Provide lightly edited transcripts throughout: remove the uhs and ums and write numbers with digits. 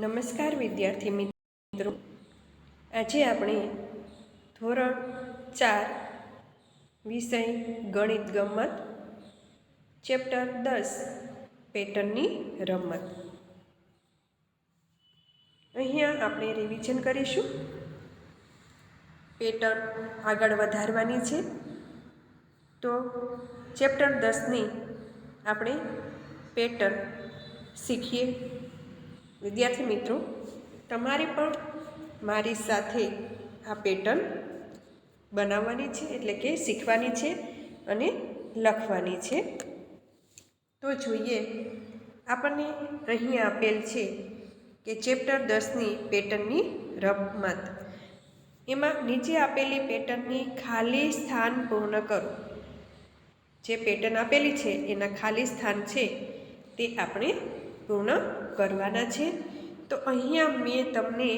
નમસ્કાર વિદ્યાર્થી મિત્રો, આજે આપણે ધોરણ 4 વિષય ગણિત ગમ્મત ચેપ્ટર 10 પેટર્નની રમત. અહીંયા આપણે રિવિઝન કરીશું. પેટર્ન આગળ વધારવાની છે. તો ચેપ્ટર 10ની આપણે પેટર્ન શીખીએ. વિદ્યાર્થી મિત્રો, તમારે પણ મારી સાથે આ પેટર્ન બનાવવાની છે, એટલે કે શીખવાની છે અને લખવાની છે. તો જોઈએ, આપણને અહીં આપેલ છે કે ચેપ્ટર 10ની પેટર્નની રમત. એમાં નીચે આપેલી પેટર્નની ખાલી સ્થાન પૂર્ણ કરો. જે પેટર્ન આપેલી છે એના ખાલી સ્થાન છે તે આપણે પૂર્ણ કરવાના છે. તો અહીંયા મેં તમને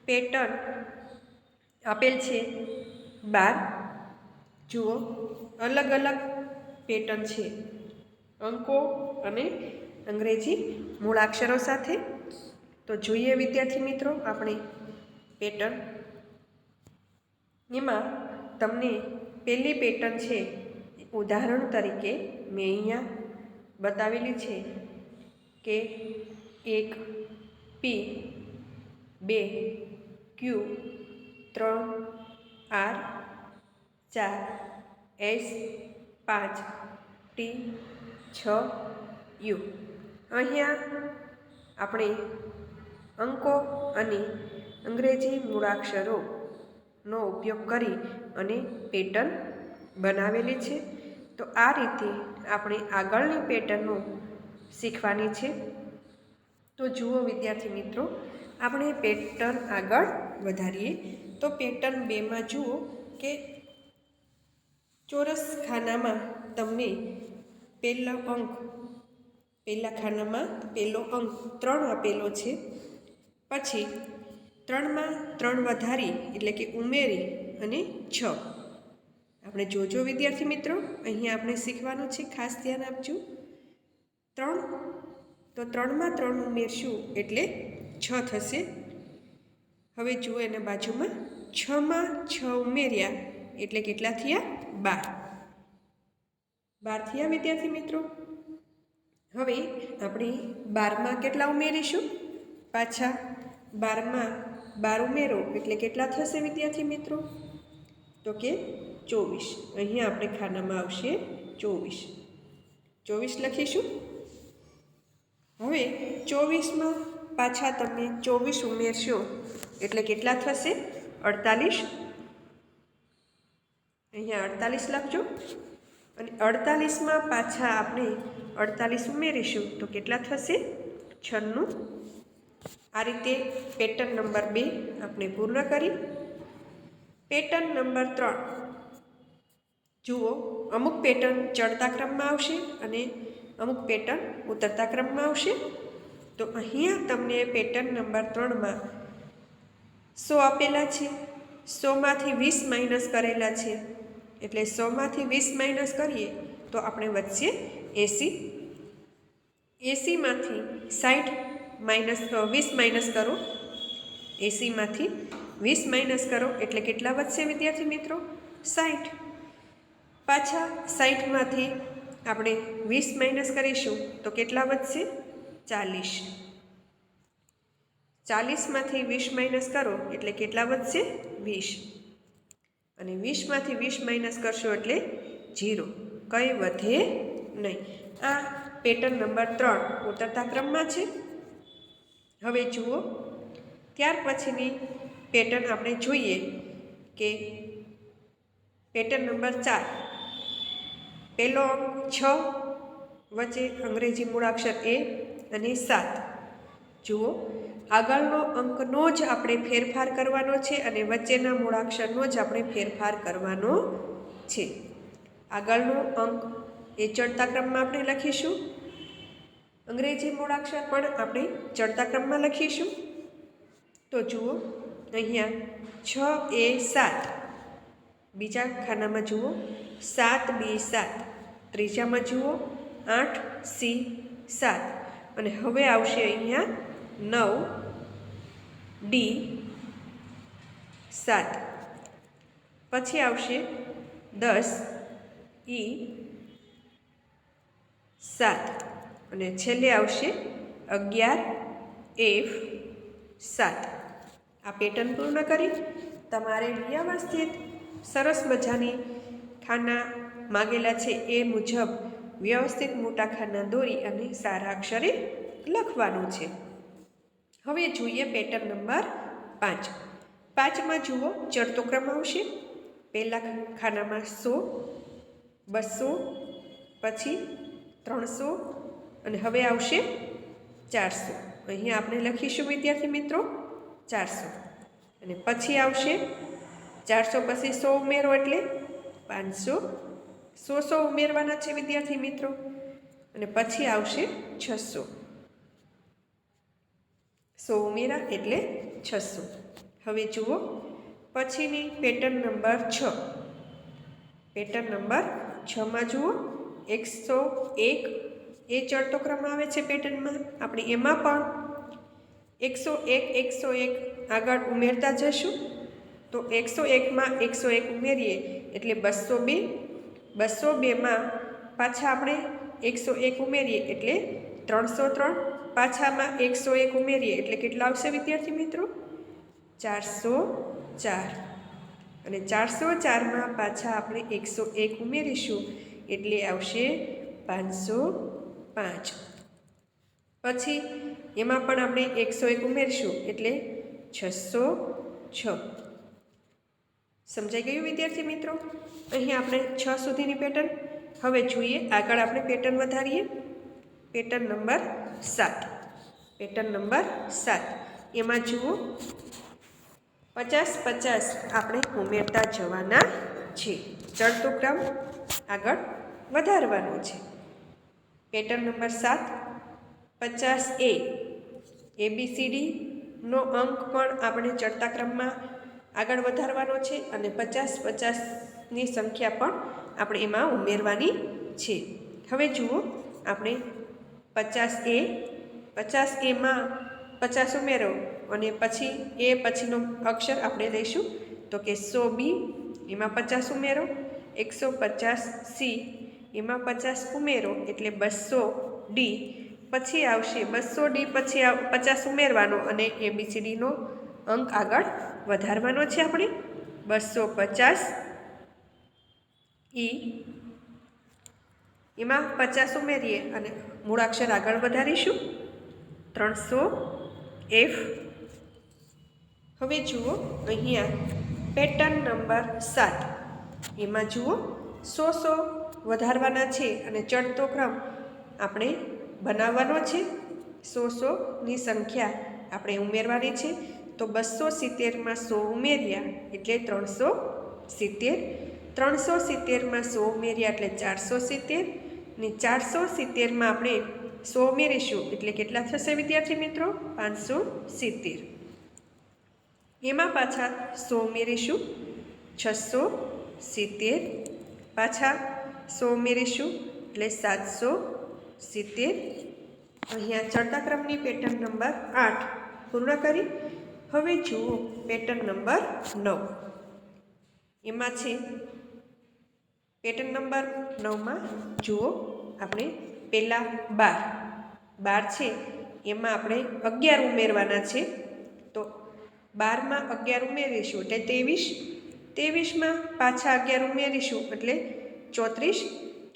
પેટર્ન આપેલ છે 12. જુઓ, અલગ અલગ પેટર્ન છે, અંકો અને અંગ્રેજી મૂળાક્ષરો સાથે. તો જોઈએ વિદ્યાર્થી મિત્રો, આપણે પેટર્ન. એમાં તમને પહેલી પેટર્ન છે, ઉદાહરણ તરીકે મેં અહીંયા બતાવેલી છે કે 1 P 2 Q 3 R 4 S 5 T 6 U. અહીંયા આપણે અંકો અને અંગ્રેજી મૂળાક્ષરોનો ઉપયોગ કરી અને પેટર્ન બનાવેલી છે. તો આ રીતે આપણે આગળની પેટર્નો શીખવાની છે. તો જુઓ વિદ્યાર્થી મિત્રો, આપણે પેટર્ન આગળ વધારીએ. તો પેટર્ન 2માં જુઓ કે ચોરસ ખાનામાં તમને પહેલા ખાનામાં પહેલો અંક 3 આપેલો છે. પછી 3માં 3 વધારી એટલે કે ઉમેરી અને 6. આપણે જોજો વિદ્યાર્થી મિત્રો, અહીંયા આપણે શીખવાનું છે, ખાસ ધ્યાન આપજો. 3 તો 3માં 3 ઉમેરશું એટલે 6 થશે. હવે જુઓ એના બાજુમાં 6માં 6 ઉમેર્યા એટલે કેટલા થયા? 12 થયા વિદ્યાર્થી મિત્રો. હવે આપણે 12માં કેટલા ઉમેરીશું? પાછા 12માં 12 ઉમેરો એટલે કેટલા થશે વિદ્યાર્થી મિત્રો? તો કે 24. અહીંયા આપણે ખાનામાં આવશે 24 લખીશું. હવે 24માં પાછા તમે 24 ઉમેરશો એટલે કેટલા થશે? 48. અહીંયા 48 લખજો. અને 48માં પાછા આપણે 48 ઉમેરીશું તો કેટલા થશે? 96. આ રીતે પેટર્ન નંબર 2 આપણે પૂર્ણ કરી. પેટર્ન નંબર 3 જુઓ, અમુક પેટર્ન ચડતા ક્રમમાં આવશે અને અમુક પેટર્ન ઉતરતા ક્રમમાં આવશે. તો અહીંયા તમને પેટર્ન નંબર 3માં 100 આપેલા છે. 100માંથી 20 માઇનસ કરેલા છે, એટલે 100માંથી 20 માઇનસ કરીએ તો આપણે વધશે 80. 80માંથી 20 માઇનસ કરો. 80માંથી 20 માઇનસ કરો એટલે કેટલા વધશે વિદ્યાર્થી મિત્રો? 60. પાછા 60માંથી આપણે 20 માઇનસ કરીશું તો કેટલા વધશે? 40. 40માંથી 20 માઇનસ કરો એટલે કેટલા વધશે? 20. અને 20માંથી 20 માઇનસ કરશો એટલે 0, કંઈ વધે નહીં. આ પેટર્ન નંબર 3 ઉતરતા ક્રમમાં છે. હવે જુઓ, ત્યાર પછીની પેટર્ન આપણે જોઈએ કે પેટર્ન નંબર 4. પહેલો અંક 6, વચ્ચે અંગ્રેજી મૂળાક્ષર A અને 7. જુઓ, આગળનો અંકનો જ આપણે ફેરફાર કરવાનો છે અને વચ્ચેના મૂળાક્ષરનો જ આપણે ફેરફાર કરવાનો છે. આગળનો અંક એ ચડતા ક્રમમાં આપણે લખીશું. અંગ્રેજી મૂળાક્ષર પણ આપણે ચડતા ક્રમમાં લખીશું. તો જુઓ, અહીંયા 6A7. બીજા ખાનામાં જુઓ 7B7. ત્રીજામાં જુઓ 8C7. અને હવે આવશે અહીંયા 9 ડી 7, પછી આવશે 10 ઈ 7 અને છેલ્લે આવશે 11 એફ 7. આ પેટર્ન પૂર્ણ કરી તમારે વ્યવસ્થિત સરસ મજાની ખાના માગેલા છે એ મુજબ વ્યવસ્થિત મોટા ખાના દોરી અને સારા અક્ષરે લખવાનું છે. હવે જોઈએ પેટર્ન નંબર 5. 5માં જુઓ ચડતો ક્રમ આવશે. પહેલા ખાનામાં 100, 200, પછી 300 અને હવે આવશે 400. અહીંયા આપણે લખીશું વિદ્યાર્થી મિત્રો 400 અને પછી આવશે 400 પછી 100 ઉમેરો એટલે 500. 100 ઉમેરવાના છે વિદ્યાર્થી મિત્રો અને પછી આવશે 600. 100 ઉમેરા એટલે 600. હવે જુઓ પછીની પેટર્ન નંબર 6. પેટર્ન નંબર 6માં જુઓ 101 એ ચડતો ક્રમ આવે છે પેટર્નમાં. આપણે એમાં પણ 101 101 આગળ ઉમેરતા જશું. તો 101માં 101 ઉમેરીએ એટલે 202. 202માં પાછા આપણે 101 ઉમેરીએ એટલે 303. પાછામાં 101 ઉમેરીએ એટલે કેટલા આવશે વિદ્યાર્થી મિત્રો? 404. અને 404માં પાછા આપણે 101 ઉમેરીશું એટલે આવશે 505. પછી એમાં પણ આપણે 101 ઉમેરશું એટલે 606. સમજાઈ ગયું વિદ્યાર્થી મિત્રો? અહીં આપણે 6 સુધીની પેટર્ન. હવે જોઈએ આગળ આપણે પેટર્ન વધારીએ. Pattern number 7. પેટર્ન નંબર 7 એમાં જુઓ 50-50 આપણે ઉમેરતા જવાના છે. ચડતો ક્રમ આગળ વધારવાનો છે. પેટર્ન નંબર 7 50A ABCDનો અંક પણ આપણે ચડતા ક્રમમાં આગળ વધારવાનો છે અને 50-50ની સંખ્યા પણ આપણે એમાં ઉમેરવાની છે. હવે જુઓ આપણે 50A 50Aમાં 50 ઉમેરો અને પછી એ પછીનો અક્ષર આપણે લઈશું તો કે 100B એમાં 50 ઉમેરો. 150C એમાં 50 ઉમેરો એટલે 200D. પછી આવશે 200D પછી 50 ઉમેરવાનો અને ABCDનો અંક આગળ વધારવાનો છે આપણે. 250E એમાં 50 ઉમેરીએ અને મૂળાક્ષર આગળ વધારીશું 300F. હવે જુઓ અહીંયા પેટર્ન નંબર 7 એમાં જુઓ 100 વધારવાના છે અને ચડતો ક્રમ આપણે બનાવવાનો છે. 100ની સંખ્યા આપણે ઉમેરવાની છે. તો 270માં 100 ઉમેર્યા એટલે 370. 370માં 100 ઉમેર્યા એટલે 470 ને 470માં આપણે 100 ઉમેરીશું એટલે કેટલા થશે વિદ્યાર્થી મિત્રો? 570. એમાં પાછા 100 ઉમેરીશું 670. પાછા 100 ઉમેરીશું એટલે 770. અહીંયા ચડતા ક્રમની પેટર્ન નંબર 8 પૂર્ણ કરી. હવે જુઓ પેટર્ન નંબર 9. એમાં છે પેટર્ન નંબર 9માં જુઓ આપણે પહેલાં 12 છે એમાં આપણે 11 ઉમેરવાના છે. તો 12માં 11 ઉમેરીશું એટલે 23. 23માં પાછા 11 ઉમેરીશું એટલે 34.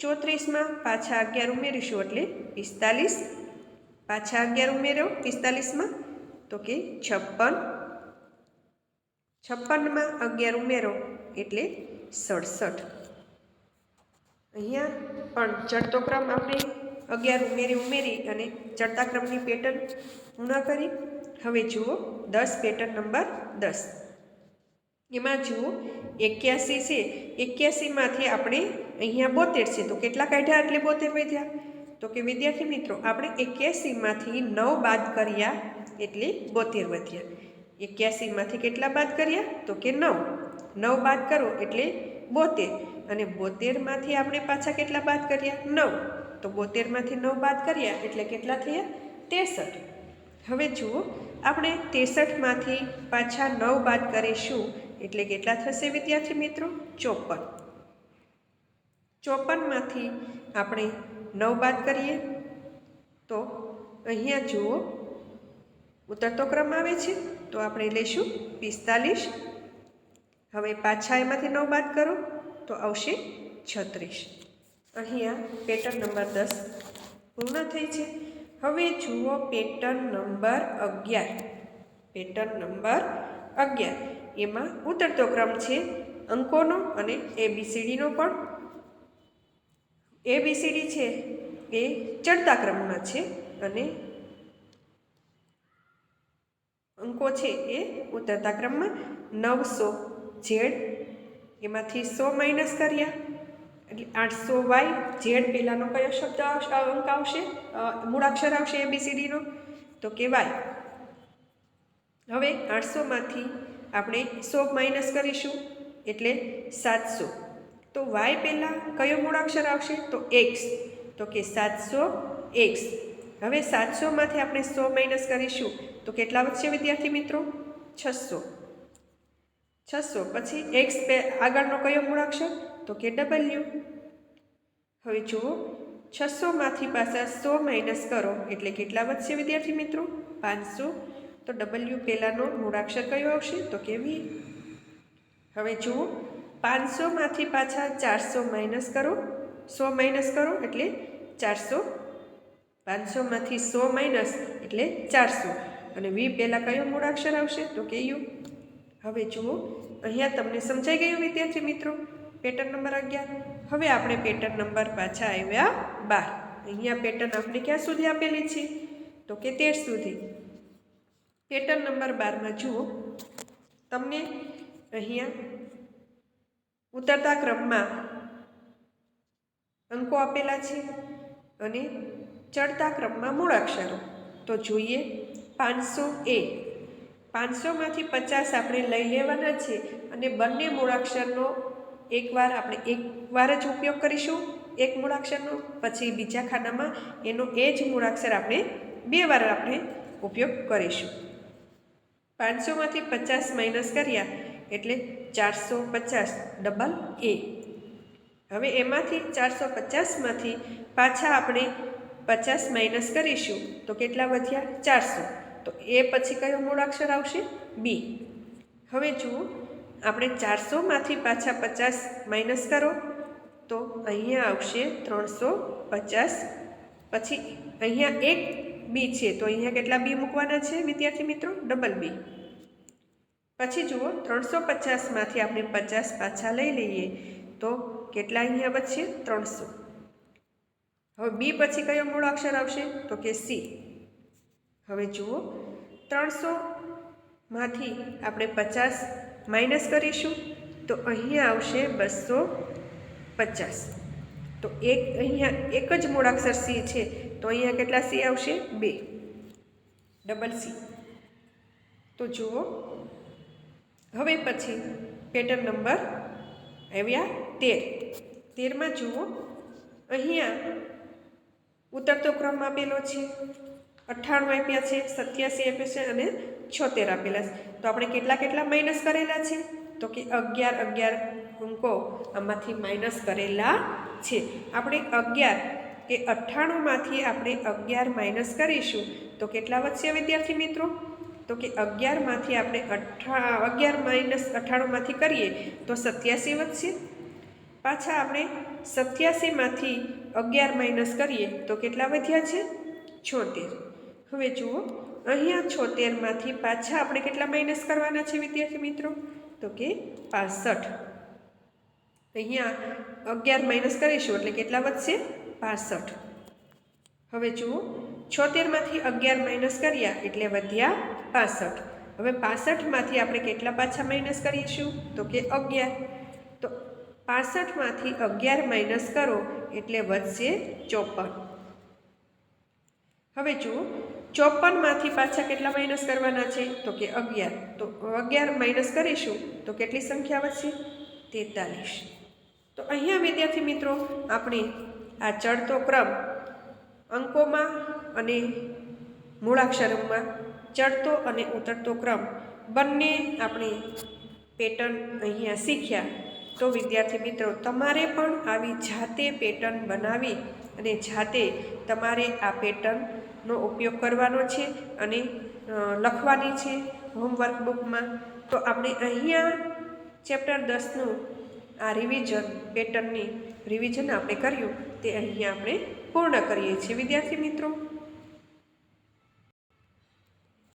34માં પાછા 11 ઉમેરીશું એટલે 45. પાછા 11 ઉમેરો 45માં તો કે 56. 56માં 11 ઉમેરો એટલે 67. અહીંયા પણ ચડતો ક્રમ આપણે 11 ઉમેરી અને ચડતા ક્રમની પેટર્ન પૂર્ણ કરી. હવે જુઓ 10 પેટર્ન નંબર 10 એમાં જુઓ 81 છે. 81માંથી આપણે અહીંયા 72 છે તો કેટલા કાઢ્યા એટલે 72 વધ્યા? તો કે વિદ્યાર્થી મિત્રો આપણે 81માંથી 9 બાદ કર્યા એટલે 72 વધ્યા. 81માંથી કેટલા બાદ કર્યા? તો કે 9 બાદ કરો એટલે 72 અને 72માંથી આપણે પાછા કેટલા બાદ કર્યા? 9. તો 72માંથી 9 બાદ કર્યા એટલે કેટલા થયા? 63. હવે જુઓ, આપણે 63માંથી પાછા 9 બાદ કરીશું એટલે કેટલા થશે વિદ્યાર્થી મિત્રો? 54. 54માંથી આપણે 9 બાદ કરીએ તો અહીંયા જુઓ ઉતરતો ક્રમ આવે છે, તો આપણે લઈશું 45. હવે પાછા એમાંથી 9 બાદ કરો તો આવશે 36. અહીંયા પેટર્ન નંબર 10 પૂર્ણ થઈ છે. હવે જુઓ પેટર્ન નંબર 11. પેટર્ન નંબર 11 એમાં ઉતરતો ક્રમ છે અંકોનો અને ABCDનો પણ. ABCD છે એ ચડતા ક્રમમાં છે અને અંકો છે એ ઉતરતા ક્રમમાં. 900 Z એમાંથી 100 માઇનસ કર્યા એટલે 800 Y. Z પહેલાંનો કયો શબ્દ અંક આવશે, મૂળાક્ષર આવશે ABCDનો? તો કે Y. હવે 800માંથી આપણે 100 માઇનસ કરીશું એટલે 700. તો Y પહેલાં કયો મૂળાક્ષર આવશે? તો X. તો કે 700X. હવે 700માંથી આપણે 100 માઇનસ કરીશું તો કેટલા વધશે વિદ્યાર્થી મિત્રો? 600. 600 પછી X આગળનો કયો મૂળાક્ષર? તો કે W. હવે જુઓ 600માંથી પાછા 100 માઇનસ કરો એટલે કેટલા વધશે વિદ્યાર્થી મિત્રો? 500. તો W પહેલાંનો મૂળાક્ષર કયો આવશે? તો કે V. હવે જુઓ 500માંથી પાછા 400 માઇનસ કરો, 100 માઇનસ કરો એટલે 400. 500માંથી 100 માઇનસ એટલે 400 અને V પહેલાં કયો મૂળાક્ષર આવશે? તો કે U. હવે જુઓ અહીંયા તમને સમજાઈ ગયું વિદ્યાર્થી મિત્રો પેટર્ન નંબર 11. હવે આપણે પેટર્ન નંબર પાછા આવ્યા 12. અહીંયા પેટર્ન આપણે ક્યાં સુધી આપેલી છે? તો કે 13 સુધી. પેટર્ન નંબર 12માં જુઓ તમને અહીંયા ઉતરતા ક્રમમાં અંકો આપેલા છે અને ચડતા ક્રમમાં મૂળાક્ષરો. તો જોઈએ 500A. 500માંથી 50 આપણે લઈ લેવાના છે અને બંને મૂળાક્ષરનો એકવાર જ ઉપયોગ કરીશું, એક મૂળાક્ષરનો, પછી બીજા ખાનામાં એનો એ જ મૂળાક્ષર આપણે 2 વાર આપણે ઉપયોગ કરીશું. 500માંથી 50 માઇનસ કર્યા એટલે 450 AA. હવે એમાંથી 450માંથી પાછા આપણે 50 માઇનસ કરીશું તો કેટલા વધ્યા? 400. તો એ પછી કયો મૂળાક્ષર આવશે? B. હવે જુઓ આપણે 400માંથી પાછા 50 માઇનસ કરો તો અહીંયા આવશે 350. પછી અહીંયા એક B છે તો અહીંયા કેટલા B મૂકવાના છે વિદ્યાર્થી મિત્રો? B. પછી જુઓ 350માંથી આપણે 50 પાછા લઈ લઈએ તો કેટલા અહીંયા વધશે? 300. હવે B પછી કયો મૂળાક્ષર આવશે? તો કે C. હવે જુઓ 300માંથી આપણે 50 માઇનસ કરીશું તો અહીંયા આવશે 250. તો અહીંયા એક જ મૂળાક્ષર C છે તો અહીંયા કેટલા C આવશે? 2 C. તો જુઓ હવે પછી પેટર્ન નંબર આવ્યા 13. 13માં જુઓ અહીંયા ઉતરતો ક્રમ આપેલો છે, 98 આપ્યા છે, 87 આપ્યા છે અને 76 આપેલા છે. તો આપણે કેટલા માઇનસ કરેલા છે? તો કે 11 અંકો આમાંથી માઇનસ કરેલા છે. આપણે 11 કે 98માંથી આપણે 11 માઇનસ કરીશું તો કેટલા વધશે વિદ્યાર્થી મિત્રો? તો કે 11માંથી આપણે 11 માઇનસ 98માંથી કરીએ તો 87 વધશે. પાછા આપણે 87માંથી 11 માઇનસ કરીએ તો કેટલા વધ્યા છે? 76. હવે જુઓ અહીંયા 76માંથી પાછા આપણે કેટલા માઇનસ કરવાના છે વિદ્યાર્થી મિત્રો? તો કે 65. અહીંયા 11 માઇનસ કરીશું એટલે કેટલા વધશે? 65. હવે જુઓ 76માંથી 11 માઇનસ કર્યા એટલે વધ્યા 65. હવે 65માંથી આપણે કેટલા પાછા માઇનસ કરીશું? તો કે 11. તો 65માંથી 11 માઇનસ કરો એટલે વધશે 54. હવે જુઓ 54માંથી પાછા કેટલા માઇનસ કરવાના છે? તો કે 11. તો 11 માઇનસ કરીશું તો કેટલી સંખ્યા વધશે? 43. તો અહીંયા વિદ્યાર્થી મિત્રો આપણે આ ચડતો ક્રમ અંકોમાં અને મૂળાક્ષરોમાં ચડતો અને ઉતરતો ક્રમ બંને આપણે પેટર્ન અહીંયા શીખ્યા. તો વિદ્યાર્થી મિત્રો, તમારે પણ આવી જાતે પેટર્ન બનાવી અને જાતે તમારે આ પેટર્નનો ઉપયોગ કરવાનો છે અને લખવાની છે હોમવર્ક બુકમાં. તો આપણે અહીંયા ચેપ્ટર 10નું આ રિવિઝન પેટર્નની રિવિઝન આપણે કર્યું તે અહીંયા આપણે પૂર્ણ કરીએ છીએ વિદ્યાર્થી મિત્રો.